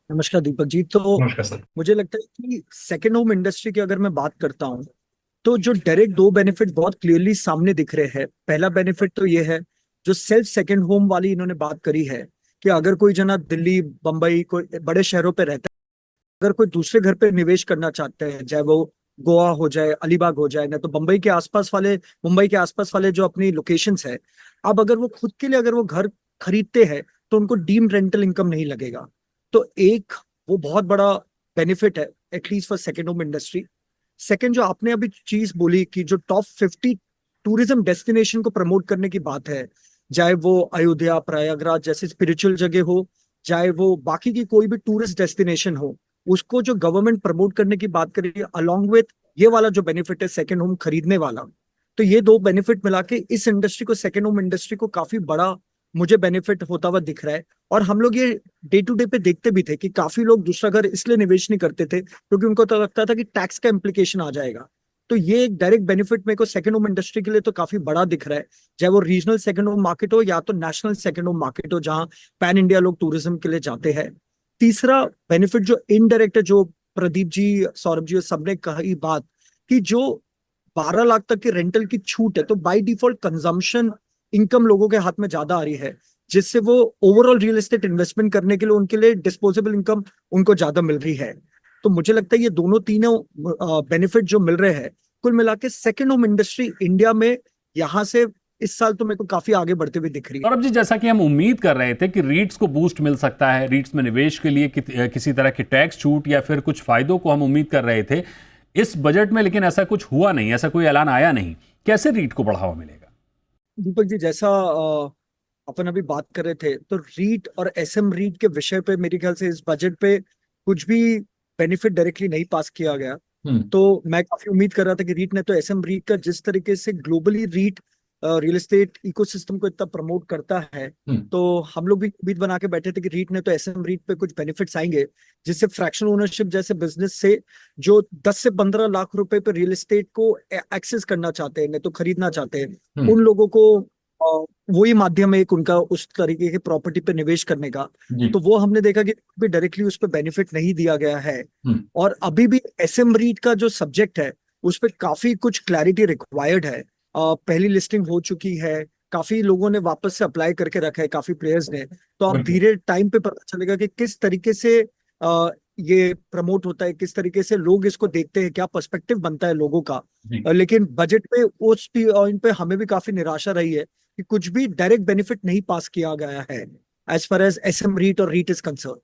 नमस्कार दीपक जी। तो नमस्कार सर। मुझे लगता है कि सेकेंड होम इंडस्ट्री की अगर मैं बात करता हूँ तो जो डायरेक्ट दो बेनिफिट बहुत क्लियरली सामने दिख रहे हैं। पहला बेनिफिट तो ये है, जो सेल्फ सेकेंड होम वाली इन्होंने बात करी है कि अगर कोई जना दिल्ली, बंबई, कोई बड़े शहरों पे रहता है, अगर कोई दूसरे घर पे निवेश करना चाहते हैं, चाहे वो गोवा हो जाए, अलीबाग हो जाए, ना तो बंबई के आसपास वाले, मुंबई के आसपास वाले जो अपनी लोकेशंस है, अब अगर वो खुद के लिए अगर वो घर खरीदते हैं तो उनको डीम्ड रेंटल इनकम नहीं लगेगा। तो एक वो बहुत बड़ा बेनिफिट है at least for second home industry. Second, जो आपने अभी चीज बोली कि जो टॉप 50 टूरिज्म डेस्टिनेशन को प्रमोट करने की बात है, चाहे वो अयोध्या, प्रयागराज जैसी स्पिरिचुअल जगह हो, चाहे वो बाकी की कोई भी टूरिस्ट डेस्टिनेशन हो, उसको जो गवर्नमेंट प्रमोट करने की बात करी अलॉन्ग विथ ये वाला जो बेनिफिट है सेकेंड होम खरीदने वाला, तो ये दो बेनिफिट मिला के इस इंडस्ट्री को, सेकेंड होम इंडस्ट्री को काफी बड़ा मुझे बेनिफिट होता हुआ दिख रहा है। और हम लोग ये डे टू डे पे देखते भी थे कि काफी लोग दूसरा घर इसलिए निवेश नहीं करते थे क्योंकि उनको तो लगता था कि टैक्स का इम्प्लीकेशन आ जाएगा। तो ये एक डायरेक्ट बेनिफिट मेरे को सेकेंड होम इंडस्ट्री के लिए तो काफी बड़ा दिख रहा है, चाहे वो रीजनल सेकेंड होम मार्केट हो या तो नेशनल सेकेंड होम मार्केट हो जहां पैन इंडिया लोग टूरिज्म के लिए जाते हैं। तीसरा बेनिफिट जो इनडायरेक्ट है, जो प्रदीप जी, सौरभ जी और सबने कही बात कि जो 12 लाख तक की रेंटल की छूट है, तो बाय डिफॉल्ट कंजम्पशन इनकम लोगों के हाथ में ज्यादा आ रही है, जिससे वो ओवरऑल रियल एस्टेट इन्वेस्टमेंट करने के लिए उनके लिए डिस्पोजेबल इनकम उनको ज्यादा मिल रही है। तो मुझे लगता है ये दोनों तीनों बेनिफिट जो मिल रहे हैं, कुल मिला के सेकेंड होम इंडस्ट्री इंडिया में यहाँ से इस साल तो मेरे को काफी आगे बढ़ते हुए दिख रही है। सौरभ जी, जैसा कि हम उम्मीद कर रहे थे कि रीट्स को बूस्ट मिल सकता है, रीट्स में निवेश के लिए किसी तरह की टैक्स छूट या फिर कुछ फायदों को हम उम्मीद कर रहे थे इस बजट में, लेकिन ऐसा कुछ हुआ नहीं, ऐसा कोई ऐलान आया नहीं। कैसे रीट को बढ़ावा मिलेगा? दीपक जी, जैसा अपन अभी बात कर रहे थे, तो रीट और एसएम रीट के विषय पे मेरे ख्याल से इस बजट पे कुछ भी बेनिफिट डायरेक्टली नहीं पास किया गया। हम्म। तो मैं काफी उम्मीद कर रहा था कि रीट ने तो एसएम रीट का जिस तरीके से globally REIT real estate ecosystem को इतना प्रमोट करता है, हम्म। तो हम लोग भी उम्मीद बना के बैठे थे कि रीट ने तो एसएम रीट पे कुछ बेनिफिट्स आएंगे, जिससे फ्रैक्शनल ओनरशिप जैसे बिजनेस से जो 10 से 15 लाख रुपए पे रियल एस्टेट को एक्सेस करना चाहते हैं, नहीं तो खरीदना चाहते हैं, हम्म। उन लोगों को वही माध्यम है एक उनका उस तरीके के प्रॉपर्टी पे निवेश करने का। जी। तो वो हमने देखा कि भी डायरेक्टली उस पर बेनिफिट नहीं दिया गया है। हम्म। और अभी भी एसएम रीट का जो सब्जेक्ट है उस पर काफी कुछ क्लैरिटी रिक्वायर्ड है। पहली लिस्टिंग हो चुकी है, काफी लोगों ने वापस से अप्लाई करके रखा है, काफी प्लेयर्स ने। तो अब बिल्कुल। धीरे टाइम पे पता चलेगा कि किस तरीके से ये प्रमोट होता है, किस तरीके से लोग इसको देखते हैं, क्या पर्सपेक्टिव बनता है लोगों का। जी। लेकिन बजट पे उस पॉइंट पे हमें भी काफी निराशा रही है कि कुछ भी डायरेक्ट बेनिफिट नहीं पास किया गया है as far as SM REIT और रीट इज कंसर्न।